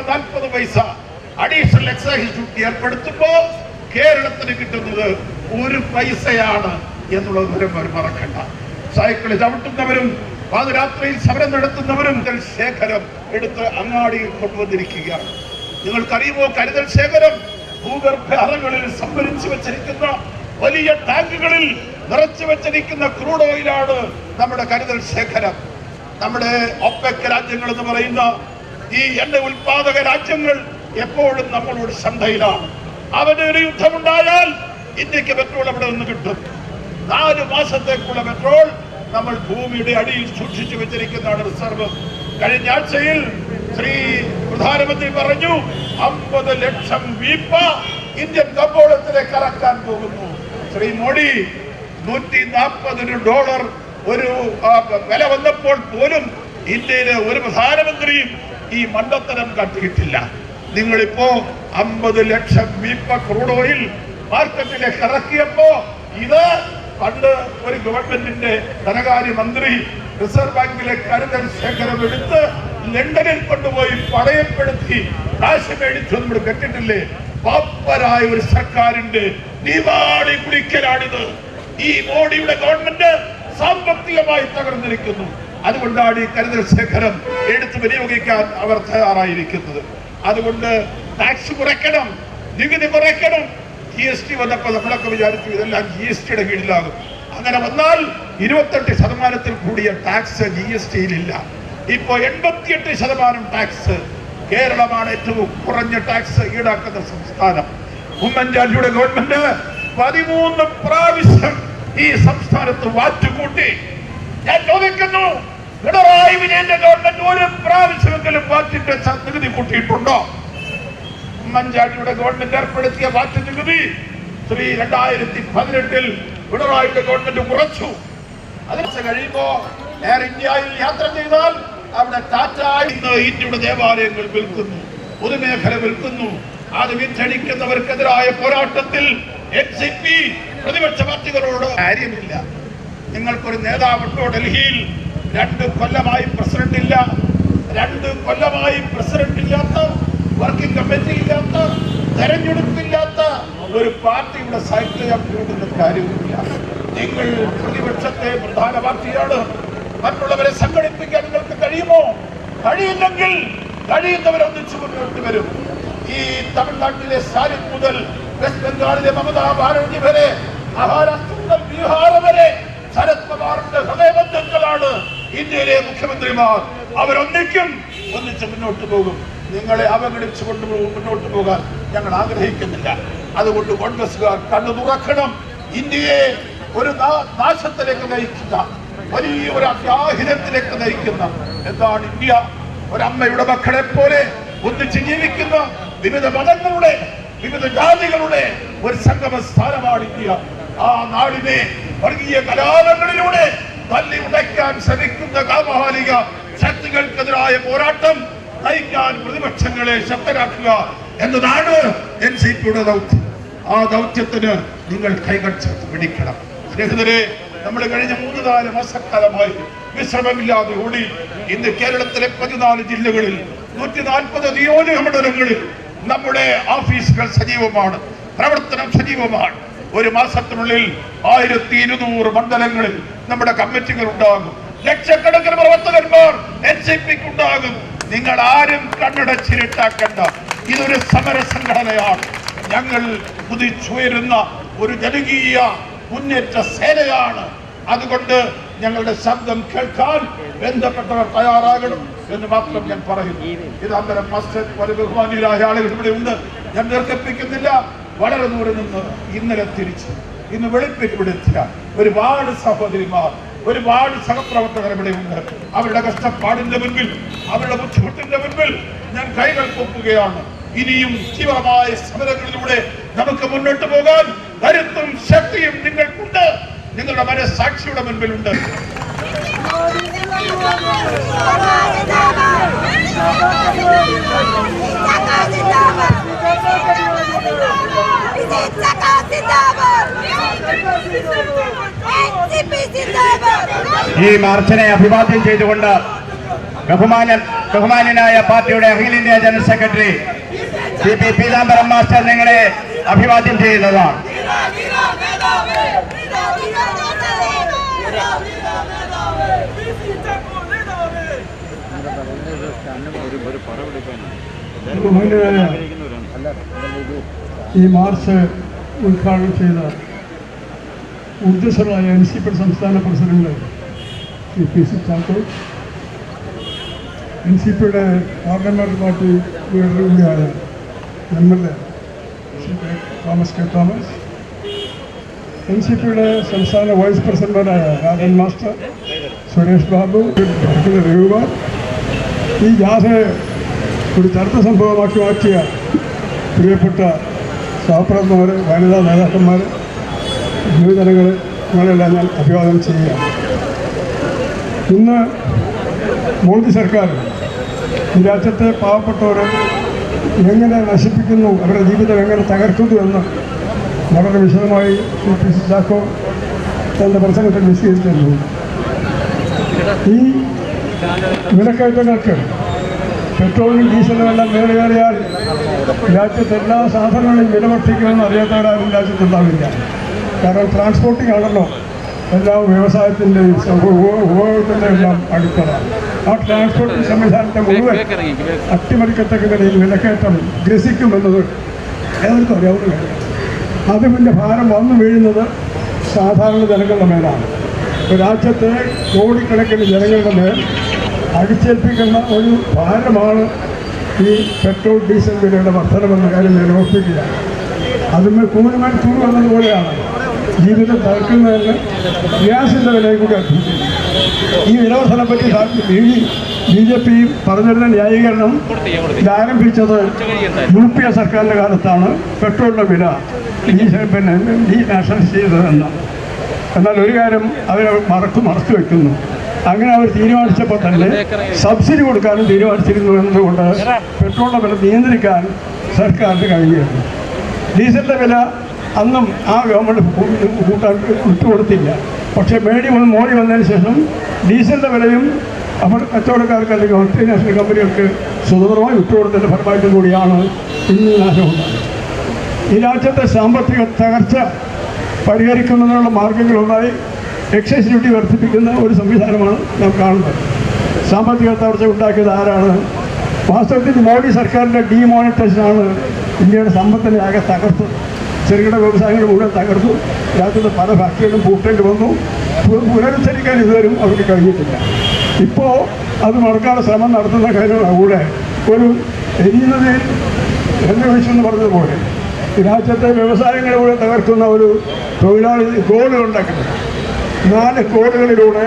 40 പൈസ അഡീഷണൽ എക്സൈസ് ഡ്യൂട്ടി ഏർപ്പെടുത്തുമ്പോ കേരളത്തിന് കിട്ടുന്നത് 1 പൈസയാണ് എന്നുള്ള വിവരം അവർ മറക്കണ്ട. സൈക്കിൾ ചവിട്ടുന്നവരും പാതിരാത്രിയിൽ സമരം നടത്തുന്നവരും ശേഖരം എടുത്ത് അങ്ങാടിയിൽ കൊണ്ടുവന്നിരിക്കുകയാണ്. നിങ്ങൾക്കറിയുമോ, കരുതൽ ശേഖരം ഭൂഗർഭ അറകളിൽ സംഭരിച്ചു വെച്ചിരിക്കുന്ന വലിയ ടാങ്കുകളിൽ നിറച്ചു വെച്ചിരിക്കുന്ന ക്രൂഡ് ഓയിലാണ് നമ്മുടെ കരുതൽ ശേഖരം. നമ്മുടെ OPEC രാജ്യങ്ങൾ എന്ന് പറയുന്ന ഈ എണ്ണ ഉൽപാദക രാജ്യങ്ങൾ എപ്പോഴും നമ്മളോട് ശണ്ഠയിലാണ്. അവന് ഒരു യുദ്ധമുണ്ടായാൽ ഇന്ത്യക്ക് പെട്രോൾ അവിടെ നിന്ന് കിട്ടും. 4 മാസത്തേക്കുള്ള പെട്രോൾ നമ്മൾ ഭൂമിയുടെ അടിയിൽ സൂക്ഷിച്ചു വെച്ചിരിക്കുന്നതാണ് റിസർവ്. കഴിഞ്ഞ ആഴ്ചയിൽ ശ്രീ പ്രധാനമന്ത്രി പറഞ്ഞു 50 ലക്ഷം വീപ്പ ഇന്ത്യൻ കമ്പോളത്തിലേക്ക് ഇറക്കാൻ പോകുന്നു. ശ്രീ മോഡി $140 ഒരു വില വന്നപ്പോൾ പോലും ഇന്ത്യയിലെ ഒരു പ്രധാനമന്ത്രിയും ഈ മണ്ടത്തരം കാട്ടിയിട്ടില്ല. നിങ്ങളിപ്പോ 50 ലക്ഷം വീപ്പ ക്രൂഡ് ഓയിൽ മാർക്കറ്റിലേക്ക് ഇറക്കിയപ്പോ ഇത് പണ്ട് ഒരു ഗവൺമെന്റിന്റെ ധനകാര്യമന്ത്രി റിസർവ് ബാങ്കിലെ കരുതൽ ശേഖരം എടുത്ത് ലണ്ടനിൽ കൊണ്ടുപോയി പണയപ്പെടുത്തി കാശ് മേടിച്ചു നമ്മൾ കേട്ടിട്ടില്ലേ? പാപ്പരായ ഒരു സർക്കാരിന്റെ ദിവാളി കുടിക്കലാണിത്. ഈ മോഡിയുടെ ഗവൺമെന്റ് സാമ്പത്തികമായി തകർന്നിരിക്കുന്നു. അതുകൊണ്ടാണ് ഈ കരുതൽ ശേഖരം എടുത്ത് വിനിയോഗിക്കാൻ അവർ തയ്യാറായിരിക്കുന്നത്. അതുകൊണ്ട് ടാക്സ് കുറയ്ക്കണം, നികുതി കുറയ്ക്കണം. GST വന്നപ്പോൾ നമ്മളൊക്കെ വിചാരിച്ചു ഇതെല്ലാം GSTയുടെ കീഴിലാകും. അങ്ങനെ വന്നാൽ 28% കൂടിയ ടാക്സ് GSTയിലില്ല. ഇപ്പോ 88% ടാക്സ്. കേരളമാണ് ഏറ്റവും കുറഞ്ഞ ടാക്സ് ഈടാക്കുന്ന സംസ്ഥാനം. ഉമ്മൻചാണ്ടിയുടെ ഗവൺമെന്റ് 13 പ്രാവശ്യം ഈ സംസ്ഥാനത്ത് വാറ്റുകൂട്ടി. ഞാൻ ചോദിക്കുന്നു, പിണറായി വിജയന്റെ ഗവൺമെന്റ് ഒരു പ്രാവശ്യമെങ്കിലും വാറ്റിന്റെ നികുതി കൂട്ടിയിട്ടുണ്ടോ? ഉമ്മൻചാണ്ടിയുടെ ഗവൺമെന്റ് ഏർപ്പെടുത്തിയ വാറ്റ് നികുതി 2018 പിണറായിയുടെ ഗവൺമെന്റ് കുറച്ചു. അതിന് കഴിയുമ്പോ എയർ ഇന്ത്യയിൽ യാത്ര ചെയ്താൽ അവിടെ ടാറ്റ ഇന്ന് ഇന്ത്യയുടെ ദേവാലയങ്ങൾ വിൽക്കുന്നു, പൊതുമേഖല വിൽക്കുന്നു. അത് വിറ്റഴിക്കുന്നവർക്കെതിരായ പോരാട്ടത്തിൽ NCP പ്രതിപക്ഷ പാർട്ടികളോട് കാര്യമില്ല. നിങ്ങൾക്കൊരു നേതാവുണ്ടോ ഡൽഹിയിൽ? 2 കൊല്ലമായി പ്രസിഡന്റ് ഇല്ല. 2 കൊല്ലമായി പ്രസിഡന്റ് ഇല്ലാത്ത, വർക്കിംഗ് കമ്മിറ്റി ഇല്ലാത്ത, തെരഞ്ഞെടുപ്പില്ലാത്ത ഒരു പാർട്ടിയുടെ സാഹിത്യം കൂട്ടുന്ന കാര്യമില്ല. നിങ്ങൾ പ്രതിപക്ഷത്തെ പ്രധാന പാർട്ടിയാണ്. മറ്റുള്ളവരെ സംഘടിപ്പിക്കാൻ നിങ്ങൾക്ക് കഴിയുമോ? കഴിയില്ലെങ്കിൽ കഴിയുന്നവരൊന്നിച്ചു മുന്നോട്ട് വരും. ഈ തമിഴ്നാട്ടിലെ സ്റ്റാലിൻ മുതൽ വെസ്റ്റ് ബംഗാളിലെ മമതാ ബാനർജി വരെ, മഹാരാഷ്ട്ര മുതൽ ബീഹാർ വരെ ശരത് പവാറിന്റെ ഹൃദയബന്ധങ്ങളാണ് ഇന്ത്യയിലെ മുഖ്യമന്ത്രിമാർ. ഒന്നിച്ച് മുന്നോട്ട് പോകും. നിങ്ങളെ അവഗണിച്ചുകൊണ്ട് മുന്നോട്ട് പോകാൻ ഞങ്ങൾ ആഗ്രഹിക്കുന്നില്ല. അതുകൊണ്ട് കോൺഗ്രസുകാർ കണ്ണു തുറക്കണം. ഇന്ത്യയെ ഒരു നാശത്തിലേക്ക് നയിക്കുന്ന, വലിയ ഒരു അത്യാഹിതത്തിലേക്ക് നയിക്കുന്ന എന്താണ് ഇന്ത്യ? ഒരമ്മയുടെ മക്കളെ പോലെ ഒന്നിച്ച് ജീവിക്കുന്ന വിവിധ മതങ്ങളുടെ, വിവിധ ജാതികളുടെ ഒരു സംഗമ സ്ഥാനമാണ് ഇന്ത്യ. ആ നാടിനെ വർഗീയ കലാപങ്ങളിലൂടെ തല്ലി ഉടയ്ക്കാൻ ശ്രമിക്കുന്ന കാമഹാലിക ശക്തികൾക്കെതിരായ പോരാട്ടം നയിക്കാൻ പ്രതിപക്ഷങ്ങളെ ശക്തരാക്കുക എന്നതാണ് NCPയുടെ ദൗത്യം. ആ ദൗത്യത്തിന് നിങ്ങൾ കൈകൾ ചേർത്ത് പിടിക്കണം. സ്നേഹിതരെ, നമ്മൾ കഴിഞ്ഞ 3-4 മാസക്കാലമായി വിശ്രമമില്ലാതെ ഓടി. ഇന്ന് കേരളത്തിലെ 14 ജില്ലകളിൽ 140 നിയോജക മണ്ഡലങ്ങളിൽ നമ്മുടെ ഓഫീസുകൾ സജീവമാണ്, പ്രവർത്തനം സജീവമാണ്. ഒരു മാസത്തിനുള്ളിൽ 1200 മണ്ഡലങ്ങളിൽ നമ്മുടെ കമ്മിറ്റികൾ ഉണ്ടാകും. ലക്ഷക്കണക്കിന് പ്രവർത്തകന്മാർ NCPക്ക് ഉണ്ടാകും. നിങ്ങൾ ആരും കണ്ണടച്ചിരിട്ടാക്കണ്ട. ഇതൊരു സമര സംഘടനയാണ്. ഞങ്ങൾ കുതിച്ചുയരുന്ന ഒരു ജനകീയ മുന്നേറ്റ സേനയാണ്. അതുകൊണ്ട് ഞങ്ങളുടെ ശബ്ദം കേൾക്കാൻ ബന്ധപ്പെട്ടവർ തയ്യാറാകണം എന്ന് മാത്രം ഞാൻ പറയുന്നു. ഇത് അന്നേരം മസ്ജിദ് പോലെ ബഹുമാനിയരായ ആളുകൾ ഇവിടെ ഉണ്ട്. ഞാൻ ദീർഘിപ്പിക്കുന്നില്ല. വളരെ ദൂരെ നിന്ന് ഇന്നലെ തിരിച്ച് ഇന്ന് വെളുപ്പിക്കപ്പെടുത്തിയ ഒരുപാട് സഹോദരിമാർ, ഒരുപാട് സഹപ്രവർത്തകർ ഇവിടെ ഉണ്ട്. അവരുടെ കഷ്ടപ്പാടിന്റെ മുൻപിൽ, അവരുടെ ബുദ്ധിമുട്ടിന്റെ മുൻപിൽ ഞാൻ കൈകൾ പൊക്കുകയാണ്. ഇനിയും തീവ്രമായ സമരങ്ങളിലൂടെ നമുക്ക് മുന്നോട്ട് പോകാൻ കരുത്തും ശക്തിയും നിങ്ങൾക്കുണ്ട്. നിങ്ങളുടെ മനസ്സാക്ഷിയുടെ മുൻപിലുണ്ട്. ഈ മാർച്ചിനെ അഭിവാദ്യം ചെയ്തുകൊണ്ട് ബഹുമാന്യനായ പാർട്ടിയുടെ അഖിലേന്ത്യാ general secretary CP Peethambaram master നിങ്ങളെ അഭിവാദ്യം ചെയ്യുന്നതാണ്. ഈ മാർച്ച് ഉദ്ഘാടനം ചെയ്ത ഊർജ്ജസ്വരായ NCP സംസ്ഥാന പ്രസിഡന്റ് ശ്രീ PC ചാക്കോ, NCPയുടെ പാർലമെന്റ് പാർട്ടി ലീഡർ കൂടിയായ MLA ശ്രീ തോമസ് കെ തോമസ്, NCPയുടെ സംസ്ഥാന വൈസ് പ്രസിഡന്റായ രാജൻ മാസ്റ്റർ, സുരേഷ് ബാബു, രഘുകുമാർ, ഈ ജാഥയെ ഒരു ചർച്ച സംഭവമാക്കി മാറ്റിയ പ്രിയപ്പെട്ട സഹപ്രവർത്തകർ, വനിതാ നേതാക്കന്മാർ, യുവജനങ്ങൾ, നിങ്ങളെല്ലാം ഞാൻ അഭിവാദനം ചെയ്യുകയാണ്. ഇന്ന് മോദി സർക്കാർ ഈ രാജ്യത്തെ പാവപ്പെട്ടവരെ എങ്ങനെ നശിപ്പിക്കുന്നു, അവരുടെ ജീവിതം എങ്ങനെ തകർക്കുന്നു എന്ന് വളരെ വിശദമായി PC ചാക്കോ തൻ്റെ പ്രസംഗത്തിൽ വിശദീകരിച്ചിരുന്നു. ഈ വിലക്കയറ്റങ്ങൾക്ക് പെട്രോളിനും ഡീസലും എല്ലാം വിലയേറിയാൽ രാജ്യത്തെ എല്ലാ സാധനങ്ങളും വില വർദ്ധിക്കുമെന്ന് അറിയാത്തവരാരും രാജ്യത്തുണ്ടാവില്ല. കാരണം ട്രാൻസ്പോർട്ടിംഗ് ആണല്ലോ എല്ലാം വ്യവസായത്തിൻ്റെയും ഉപഭോഗത്തിൻ്റെ എല്ലാം അടിത്തറ. ആ ട്രാൻസ്പോർട്ട് സംവിധാനത്തെ മുഴുവൻ അട്ടിമറിക്കത്തക്ക നിലയിൽ വിലക്കയറ്റം ഗ്രസിക്കുമെന്നത് ഏവർക്കും അറിയാവുന്ന കാര്യം. അതിൻ്റെ ഭാരം വന്നു വീഴുന്നത് സാധാരണ ജനങ്ങളുടെ മേലാണ്. രാജ്യത്തെ കോടിക്കണക്കിന് ജനങ്ങളുടെ മേൽ അടിച്ചേൽപ്പിക്കുന്ന ഒരു ഭാരമാണ് ഈ പെട്രോൾ ഡീസൽ വിലയുടെ വർധനമെന്ന കാര്യം ഞാൻ ഓർപ്പിക്കുകയാണ്. അതിന്മേൽ കൂനുമേൽ തൂണ് വന്നതുപോലെയാണ് ജീവിതം തകർക്കുന്നതിന് ഗ്യാസിൻ്റെ വിലയും കൂടി അർപ്പിക്കുന്നു. ഈ വിലവർധനപ്പറ്റി BJP പറഞ്ഞിരുന്ന ന്യായീകരണം ഇതാരംഭിച്ചത് UPA സർക്കാരിൻ്റെ കാലത്താണ് പെട്രോളിൻ്റെ വില നാഷണലൈസ് ചെയ്തതെന്ന്. എന്നാൽ ഒരു കാര്യം അവർ മറച്ചു വയ്ക്കുന്നു. അങ്ങനെ അവർ തീരുമാനിച്ചപ്പോൾ തന്നെ സബ്സിഡി കൊടുക്കാനും തീരുമാനിച്ചിരുന്നു എന്നതുകൊണ്ട് പെട്രോളിൻ്റെ വില നിയന്ത്രിക്കാൻ സർക്കാരിന് കഴിയുന്നു. ഡീസലിൻ്റെ വില അന്നും ആ ഗവൺമെൻറ് കൂട്ടാൻ വിട്ടുകൊടുത്തില്ല. പക്ഷേ മോഡി വന്നതിന് ശേഷം ഡീസലിൻ്റെ വിലയും അവർ കച്ചവടക്കാർക്ക് അല്ലെങ്കിൽ മൾട്ടിനാഷണൽ കമ്പനികൾക്ക് സ്വതന്ത്രമായി വിട്ടുകൊടുത്തതിൻ്റെ ഫലമായിട്ടും കൂടിയാണ് ഇന്ന് നാശമുണ്ടായത്. ഈ രാജ്യത്തെ സാമ്പത്തിക തകർച്ച പരിഹരിക്കുന്നതിനുള്ള മാർഗങ്ങളുമായി എക്സൈസ് ഡ്യൂട്ടി വർദ്ധിപ്പിക്കുന്ന ഒരു സംവിധാനമാണ് നാം കാണുന്നത്. സാമ്പത്തിക തകർച്ച ഉണ്ടാക്കിയത് ആരാണ്? വാസ്തവത്തിൽ മോഡി സർക്കാരിൻ്റെ ഡീമോണിറ്റൈസേഷനാണ് ഇന്ത്യയുടെ സമ്പത്തിനെ ആകെ തകർത്തത്. ചെറുകിട വ്യവസായങ്ങൾ മുഴുവൻ തകർത്തു. രാജ്യത്തെ പല ഫാക്ടറികളും പൂട്ടേണ്ടി വന്നു. പുനരുദ്ധരിക്കാൻ ഇതുവരും അവർക്ക് കഴിഞ്ഞിട്ടില്ല. ഇപ്പോൾ അത് നടക്കാനുള്ള ശ്രമം നടത്തുന്ന കാര്യമാണ് കൂടെ ഒരു എരിയുന്നതിൽ എന്നെ വിളിച്ചെന്ന് പറഞ്ഞതുപോലെ രാജ്യത്തെ വ്യവസായങ്ങളെ കൂടെ തകർക്കുന്ന ഒരു തൊഴിലാളി കോഡുകളുണ്ടാക്കുന്നത്. 4 കോഡുകളിലൂടെ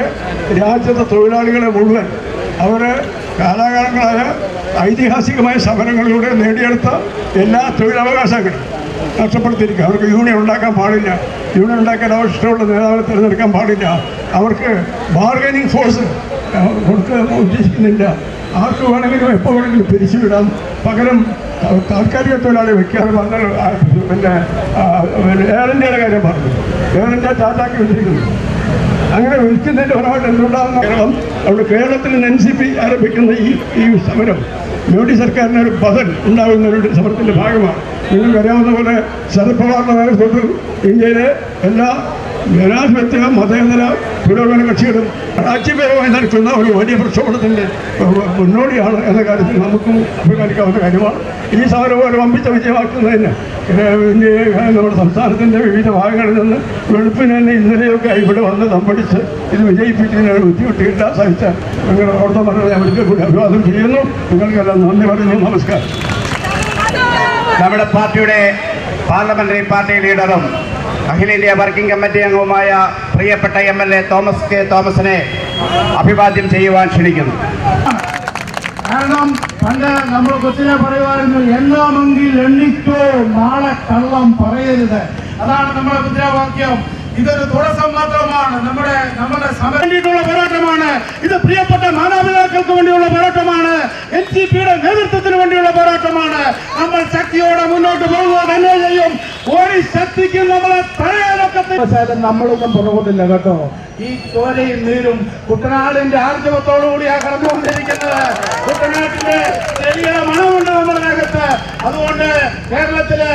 രാജ്യത്തെ തൊഴിലാളികളെ മുഴുവൻ അവരെ കാലാകാലങ്ങളായ ഐതിഹാസികമായ സമരങ്ങളിലൂടെ നേടിയെടുത്ത എല്ലാ തൊഴിലവകാശങ്ങളും നഷ്ടപ്പെടുത്തിയിരിക്കുക. അവർക്ക് യൂണിയൻ ഉണ്ടാക്കാൻ പാടില്ല. യൂണിയൻ ഉണ്ടാക്കാൻ ആവശ്യമുള്ള നേതാവിനെ തിരഞ്ഞെടുക്കാൻ പാടില്ല. അവർക്ക് ബാർഗനിങ് ഫോഴ്സ് കൊടുക്കാൻ ഉദ്ദേശിക്കുന്നില്ല. ആർക്ക് വേണമെങ്കിലും എപ്പോൾ വേണമെങ്കിലും പിരിച്ചുവിടാം. പകരം താൽക്കാലിക തൊഴിലാളി വയ്ക്കാതെ പറഞ്ഞാൽ പിന്നെ എയർ ഇന്ത്യയുടെ കാര്യം പറഞ്ഞു. എയർ ഇന്ത്യ ടാറ്റാക്കി വെച്ചിരിക്കുന്നു. അങ്ങനെ വിൽക്കുന്നതിൻ്റെ ഫലമായിട്ട് എന്തുണ്ടാകുന്ന കേരളം അവിടെ കേരളത്തിൽ NCP ആരംഭിക്കുന്ന ഈ സമരം മോഡി സർക്കാരിന് ഒരു ബദൽ ഉണ്ടാകുന്ന ഒരു സമരത്തിൻ്റെ ഭാഗമാണ്. നിങ്ങൾക്കറിയാവുന്ന പോലെ ശരത് പവാറിൻ്റെ നേതൃത്വത്തിൽ ഇന്ത്യയിലെ എല്ലാ ജനാധിപത്യ മതേതര പുരോഗമന കക്ഷികളും രാജ്യപരമായി നടക്കുന്ന ഒരു വലിയ പ്രക്ഷോഭത്തിൻ്റെ മുന്നോടിയാണ് എന്ന കാര്യത്തിൽ നമുക്കും അഭിമാനിക്കാവുന്ന കാര്യമാണ്. ഈ സമരം ഒരു വമ്പിച്ച വിജയമാക്കുന്നതിന് നമ്മുടെ സംസ്ഥാനത്തിൻ്റെ വിവിധ ഭാഗങ്ങളിൽ നിന്ന് വെളുപ്പിന് തന്നെ ഇന്നലെയൊക്കെ ഇവിടെ വന്ന് തമ്പടിച്ച് ഇത് വിജയിപ്പിക്കുന്നതിന് ബുദ്ധിമുട്ടിയില്ല സഹിച്ച നിങ്ങളുടെ പ്രവർത്തനം ഞാൻ ഒരിക്കൽ കൂടി അഭിവാദം ചെയ്യുന്നു. നിങ്ങൾക്കെല്ലാം നന്ദി പറയുന്നു. നമസ്കാരം. നമ്മുടെ പാർട്ടിയുടെ പാർലമെന്ററി പാർട്ടി ലീഡറും അഖിലേന്ത്യാ വർക്കിംഗ് കമ്മിറ്റി അംഗവുമായ പ്രിയപ്പെട്ട MLA തോമസ് കെ തോമസിനെ അഭിവാദ്യം ചെയ്യുവാൻ ക്ഷണിക്കുന്നു. കാരണം പണ്ട് നമ്മൾ കൊച്ചിനെ പറയുമായിരുന്നു, എണ്ണാമെങ്കിൽ എണ്ണിക്കോ, നാളെ കള്ളം പറയരുത്. അതാണ് നമ്മുടെ മുദ്രാവാക്യം. ഇതൊരു തുടക്കം മാത്രമാണ്. നമ്മുടെ സമരത്തിനുള്ള പോരാട്ടമാണ് ഇത്. പ്രിയപ്പെട്ട മാതാപിതാക്കൾക്ക് വേണ്ടിയുള്ള പോരാട്ടമാണ്. NCPയുടെ നേതൃത്വത്തിന് വേണ്ടിയുള്ള പോരാട്ടമാണ്. നമ്മൾ ശക്തിയോടെ മുന്നോട്ട് പോകുക തന്നെ ചെയ്യും. ഒരു ശക്തിക്കും നമ്മളെ തടയാനൊക്കെ നമ്മളൊന്നും പുറകോട്ടില്ല കേട്ടോ. ഈ ചോരയും നീരും കുട്ടനാടിന്റെ ആർജവത്തോടുകൂടിയാ കടന്നുകൊണ്ടിരിക്കുന്നത്. കുട്ടനാട്ടിന്റെ ചെറിയ മണമുണ്ട് നമ്മുടെ അകത്ത്. അതുകൊണ്ട് കേരളത്തില്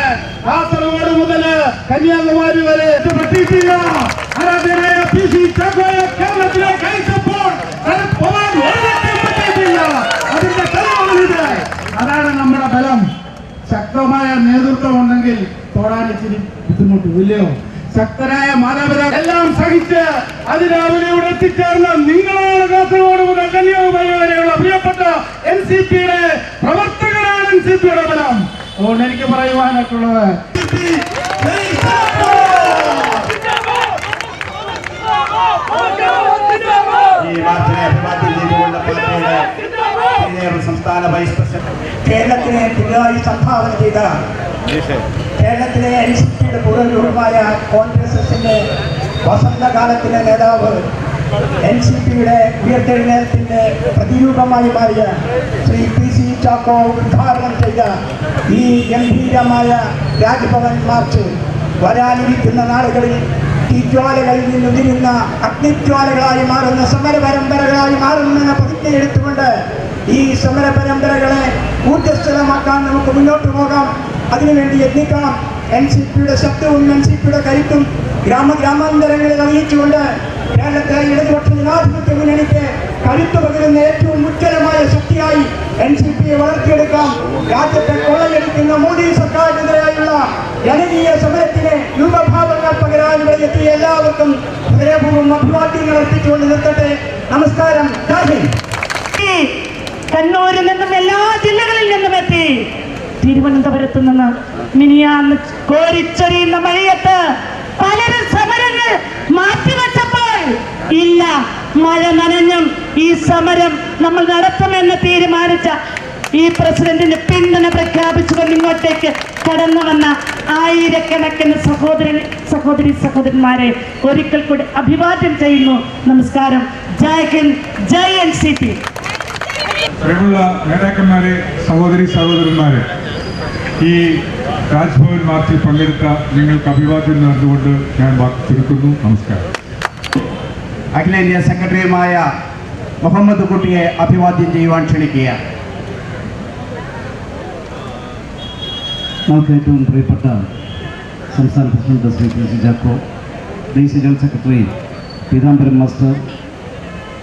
കാസർഗോഡ് മുതൽ കന്യാകുമാരി വരെ ആരാധ്യനായ PC ചാക്കോയെ കേരളത്തിലേക്ക് അയച്ചപ്പോൾ അതിന്റെ തെളിവാണിത്. അതാണ് നമ്മുടെ ബലം. ശക്തമായ നേതൃത്വം ഉണ്ടെങ്കിൽ തൊടാൻ ഇച്ചിരി ബുദ്ധിമുട്ടില്ലയോ? ശക്തരായ മാതാപിതാക്കൾ എല്ലാം സഹിച്ച് അതിരാവിലെ എത്തിച്ചേർന്ന നിങ്ങളാണ് കാസർഗോഡ് മുതൽ കന്യാകുമാരി വരെയുള്ള പ്രിയപ്പെട്ട NCPയുടെ പ്രവർത്തകരാണ് NCPയുടെ ബലം. അതുകൊണ്ട് എനിക്ക് പറയുവാനായിട്ടുള്ളത് ഈ മാർച്ചിനെ അഭിവാദ്യം ചെയ്തുകൊണ്ട് പാർട്ടിയുടെ സംസ്ഥാന വൈസ് പ്രസിഡന്റ് കേരളത്തിനെ പുതുതായി സംഭാവന ചെയ്ത കേരളത്തിലെ NCPയുടെ പൂർവ്വരൂപമായ കോൺഗ്രസിന്റെ വസന്തകാലത്തിലെ നേതാവ് NCPയുടെ ഉയർത്തെഴുന്നേൽപ്പിന്റെ പ്രതിരൂപമായി മാറിയ ശ്രീ PC ചാക്കോ ഉദ്ഘാടനം ചെയ്ത ഈ ഗംഭീരമായ രാജ്ഭവൻ മാർച്ച് വരാനിരിക്കുന്ന നാളുകളിൽ തീജ്വാലകളിൽ നിന്നുതിരുന്ന അഗ്നിജ്വാലകളായി മാറുന്ന സമര പരമ്പരകളായി മാറുമെന്ന പ്രതിജ്ഞയെടുത്തുകൊണ്ട് ഈ സമര പരമ്പരകളെ ഊർജ്ജസ്വലമാക്കാൻ നമുക്ക് മുന്നോട്ട് പോകാം. അതിനുവേണ്ടി യത്നിക്കണം. NCPയുടെ ശബ്ദവും NCPയുടെ കരുത്തും ഗ്രാമാന്തരങ്ങളിൽ അറിയിച്ചുകൊണ്ട് കേരളത്തിലെ ഇടതുപക്ഷ ജനാധിപത്യ മുന്നണിക്ക് കരുത്തു പകരുന്ന ഏറ്റവും ഉജ്ജ്വലമായ ശക്തിയായി NCP വളർത്തിയെടുക്കാം. രാജ്യത്തെ കൊള്ളയടിക്കുന്ന മോദി സർക്കാരിനെതിരെയുള്ള ജനകീയ സമരത്തിന് രൂപഭാവങ്ങൾ പകരാൻ ഇവിടെ എത്തിയ എല്ലാവർക്കും ഹൃദയപൂർവ്വം അഭിവാദ്യങ്ങൾ അർപ്പിച്ചുകൊണ്ട് നിർത്തട്ടെ. നമസ്കാരം. ജയ് ഹിന്ദ്. കണ്ണൂരിൽ നിന്നും എല്ലാ ജില്ലകളിൽ നിന്നും എത്തി തിരുവനന്തപുരത്ത് നിന്ന് മിനിയാന്ന് കോരിച്ചൊരിയുന്ന മഴയത്ത് പലരും സമരങ്ങൾ മാറ്റിവെച്ചപ്പോൾ ഇല്ല, മഴ നനഞ്ഞും ഈ സമരം നമ്മൾ നടത്തുമെന്ന് തീരുമാനിച്ച ഈ പ്രസിഡന്റിന് പിന്തുണ പ്രഖ്യാപിച്ചുകൊണ്ട് ഇങ്ങോട്ടേക്ക് കടന്നു വന്ന ആയിരക്കണക്കിന് സഹോദരന്മാരെ ഒരിക്കൽ കൂടി അഭിവാദ്യം ചെയ്യുന്നു. നമസ്കാരം. ജയ് ഹിന്ദ്. ജയ് NCP. പ്രിയമുള്ള നേതാക്കന്മാരെ, സഹോദരന്മാരെ, ഈ രാജ്ഭവൻ മാർച്ചിൽ പങ്കെടുത്ത നിങ്ങൾക്ക് അഭിവാദ്യം നേർന്നുകൊണ്ട് ഞാൻ വാക്ക് ചുരുക്കുന്നു. നമസ്കാരം. അഖിലേന്ത്യാ സെക്രട്ടറിയുമായ മുഹമ്മദ് കുട്ടിയെ അഭിവാദ്യം ചെയ്യുവാൻ ക്ഷണിക്കുക. നമുക്ക് ഏറ്റവും പ്രിയപ്പെട്ട സംസ്ഥാന പ്രസിഡന്റ് ശ്രീ PC ചാക്കോ, ദേശീയ ജനറൽ സെക്രട്ടറി പീതാംബരൻ മാസ്റ്റർ,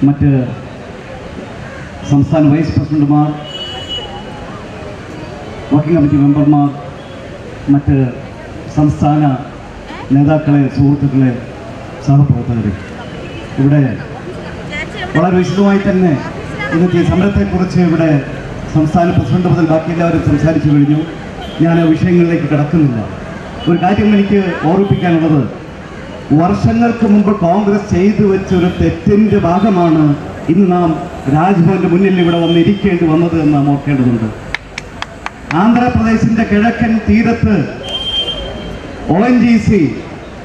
മറ്റ് സംസ്ഥാന വൈസ് പ്രസിഡന്റുമാർ, വർക്കിംഗ് കമ്മിറ്റി മെമ്പർമാർ, മറ്റ് സംസ്ഥാന നേതാക്കളെ, സുഹൃത്തുക്കളെ, സഹപ്രവർത്തകരെ, ഇവിടെ വളരെ വിശദമായി തന്നെ ഇന്നത്തെ സമരത്തെക്കുറിച്ച് ഇവിടെ സംസ്ഥാന പ്രസിഡന്റ് മുതൽ ബാക്കി എല്ലാവരും സംസാരിച്ചു കഴിഞ്ഞു. ഞാൻ ആ വിഷയങ്ങളിലേക്ക് കടക്കുന്നില്ല. ഒരു കാര്യം എനിക്ക് ഓർമ്മിപ്പിക്കാനുള്ളത്, വർഷങ്ങൾക്ക് മുമ്പ് കോൺഗ്രസ് ചെയ്തു വെച്ച ഒരു തെറ്റിൻ്റെ ഭാഗമാണ് ഇന്ന് നാം രാജ്ഭവന്റെ മുന്നിൽ ഇവിടെ വന്നിരിക്കേണ്ടി വന്നത് എന്ന് നാം ഓർക്കേണ്ടതുണ്ട്. ആന്ധ്രാപ്രദേശിന്റെ കിഴക്കൻ തീരത്ത് ONGC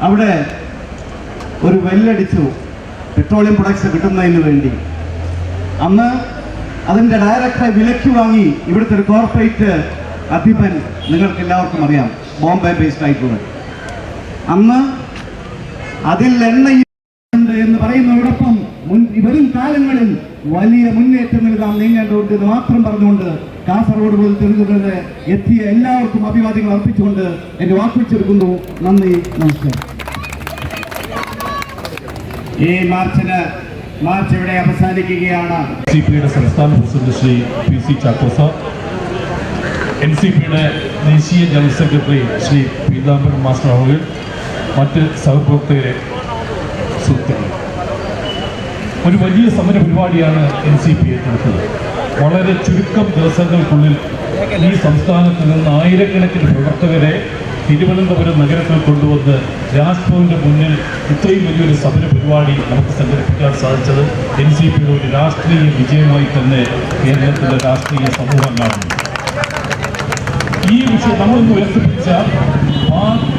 അവിടെ ഒരു വെല്ലടിച്ചു പെട്രോളിയം പ്രൊഡക്ട്സ് കിട്ടുന്നതിന് വേണ്ടി. അന്ന് അതിൻ്റെ ഡയറക്ടറെ വിലയ്ക്ക് വാങ്ങി ഇവിടുത്തെ ഒരു കോർപ്പറേറ്റ് അധിപൻ, നിങ്ങൾക്ക് എല്ലാവർക്കും അറിയാം, ബോംബെ ബേസ്ഡ് ആയിട്ടുള്ളത്. അന്ന് അതിൽ എണ്ണയുണ്ട് എന്ന് പറയുന്നതോടൊപ്പം വരും കാലങ്ങളിൽ വലിയ മുന്നേറ്റങ്ങൾ നാം നീങ്ങേണ്ടതുണ്ട് എന്ന് മാത്രം പറഞ്ഞുകൊണ്ട് കാസർഗോഡ് മുതൽ തിരുവനന്തപുരം എത്തിയ എല്ലാവർക്കും അഭിവാദ്യങ്ങൾ അർപ്പിച്ചുകൊണ്ട് എന്റെ വാക്കുകൾ ചുരുക്കുന്നു. നന്ദി, നമസ്കാരം. ഈ മാർച്ച് ഇവിടെ അവസാനിക്കുകയാണ്. NCPയുടെ സംസ്ഥാന president Shri PC Chacko sir, NCPയുടെ ദേശീയ general secretary Shri Peethambaran master അവർ, മറ്റ് സഹപ്രവർത്തകരെ, സുഹൃത്തുക്കളെ, ഒരു വലിയ സമര പരിപാടിയാണ് NCP ഏറ്റെടുത്തത്. വളരെ ചുരുക്കം ദിവസങ്ങൾക്കുള്ളിൽ ഈ സംസ്ഥാനത്ത് നിന്ന് ആയിരക്കണക്കിന് പ്രവർത്തകരെ തിരുവനന്തപുരം നഗരത്തിൽ കൊണ്ടുവന്ന് രാജ്ഭവന്റെ മുന്നിൽ ഇത്രയും വലിയൊരു സമര പരിപാടി നമുക്ക് സംഘടിപ്പിക്കാൻ സാധിച്ചത് NCPയുടെ ഒരു രാഷ്ട്രീയ വിജയമായി തന്നെ കേരളത്തിലെ രാഷ്ട്രീയ സമൂഹം കാണുന്നു. ഈ വിഷയം നമ്മളൊന്ന് ഉയർത്തിപ്പിടിച്ച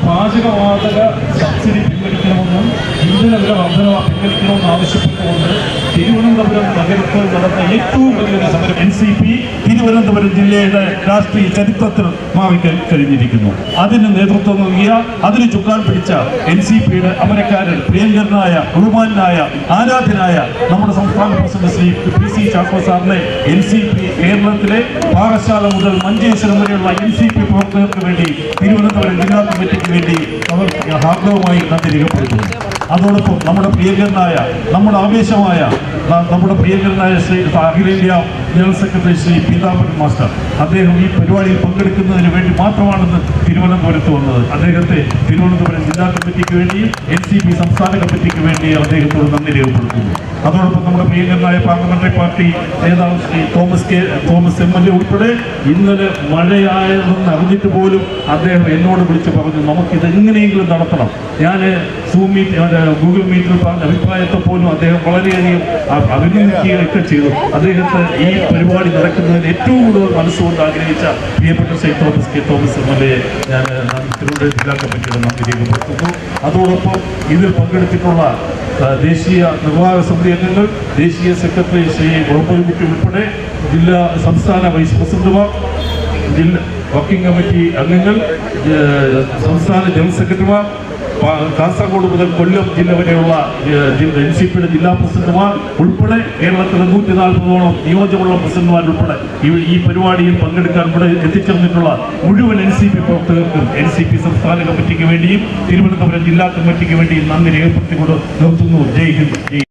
പാചകവാതക സബ്സിഡി പിൻവലിക്കണമെന്നും ഇന്ധന വില വർധന പിൻവലിക്കണമെന്ന് ആവശ്യപ്പെട്ടുകൊണ്ട് തിരുവനന്തപുരം നഗരത്തിൽ നടന്ന ഏറ്റവും വലിയൊരു സമരം NCP തിരുവനന്തപുരം ജില്ലയുടെ രാഷ്ട്രീയ ചരിത്രത്തിൽ മാറിക്കഴിഞ്ഞിരിക്കുന്നു. അതിന് നേതൃത്വം നൽകിയ, അതിന് ചുക്കാൻ പിടിച്ച NCPയുടെ അമരക്കാരൻ, പ്രിയങ്കരനായ, ബഹുമാനായ, ആരാധ്യനായ നമ്മുടെ സംസ്ഥാന പ്രസിഡന്റ് ശ്രീ PC ചാക്കോ സാറിനെ NCP കേരളത്തിലെ പാറശാല മുതൽ മഞ്ചേശ്വരം വരെയുള്ള NCP പ്രവർത്തകർക്ക് വേണ്ടി, തിരുവനന്തപുരം ജില്ലാ കമ്മിറ്റിക്ക് വേണ്ടി അവർ ഹാർദവമായി നന്ദി രേഖപ്പെടുത്തുന്നു. അതോടൊപ്പം നമ്മുടെ പ്രിയങ്കരനായ, നമ്മുടെ ആവേശമായ, നമ്മുടെ പ്രിയങ്കരനായ ശ്രീ അഖിലേന്ത്യാ general secretary Shri Peethambaran master, അദ്ദേഹം ഈ പരിപാടിയിൽ പങ്കെടുക്കുന്നതിന് വേണ്ടി മാത്രമാണെന്ന് തിരുവനന്തപുരത്ത് വന്നത്. അദ്ദേഹത്തെ തിരുവനന്തപുരം ജില്ലാ കമ്മിറ്റിക്ക് വേണ്ടിയും NCP സംസ്ഥാന കമ്മിറ്റിക്ക് വേണ്ടി അദ്ദേഹത്തോട് നന്ദി രേഖപ്പെടുത്തുന്നു. അതോടൊപ്പം നമ്മുടെ പ്രിയങ്കരനായ പാർലമെന്ററി പാർട്ടി നേതാവ് ശ്രീ തോമസ് MLA ഉൾപ്പെടെ ഇന്നലെ മഴയായതെന്ന് അറിഞ്ഞിട്ട് പോലും അദ്ദേഹം എന്നോട് വിളിച്ച് പറഞ്ഞു, നമുക്കിതെങ്ങനെയെങ്കിലും നടത്തണം. ഞാൻ ഗൂഗിൾ മീറ്റിൽ പറഞ്ഞ അഭിപ്രായത്തെ പോലും അദ്ദേഹം വളരെയധികം അഭിനന്ദിക്കുകയൊക്കെ ചെയ്തു. അദ്ദേഹത്തെ ഈ പരിപാടി നടക്കുന്നതിന് ഏറ്റവും കൂടുതൽ മനസ്സുകൊണ്ട് ആഗ്രഹിച്ച പ്രിയപ്പെട്ട ശ്രീ തോമസ് MLA ഞാൻ തിരുവനന്തപുരം ജില്ലാ കമ്മിറ്റിയുടെ നന്ദി രേഖപ്പെടുത്തുന്നു. അതോടൊപ്പം ഇതിൽ പങ്കെടുത്തിട്ടുള്ള ദേശീയ നിർവാഹക സമിതി അംഗങ്ങൾ, ദേശീയ സെക്രട്ടറി ശ്രീ കുട്ടി ഉൾപ്പെടെ സംസ്ഥാന വൈസ് പ്രസിഡന്റുമാർ, വർക്കിംഗ് കമ്മിറ്റി അംഗങ്ങൾ, സംസ്ഥാന ജനറൽ സെക്രട്ടറിമാർ, കാസർഗോഡ് മുതൽ കൊല്ലം ജില്ല വരെയുള്ള NCPയുടെ ജില്ലാ പ്രസിഡന്റുമാർ ഉൾപ്പെടെ കേരളത്തിലെ 140ഓളം നിയോജകമുള്ള പ്രസിഡന്റുമാരുൾപ്പെടെ ഈ പരിപാടിയിൽ പങ്കെടുക്കാൻ ഇവിടെ എത്തിച്ചേർന്നിട്ടുള്ള മുഴുവൻ NCP പ്രവർത്തകർക്കും NCP സംസ്ഥാന കമ്മിറ്റിക്ക് വേണ്ടിയും തിരുവനന്തപുരം ജില്ലാ കമ്മിറ്റിക്ക് വേണ്ടിയും നന്ദി രേഖപ്പെടുത്തിക്കൊണ്ട് നിർത്തുന്നു. ജയ് ഹിന്ദ്.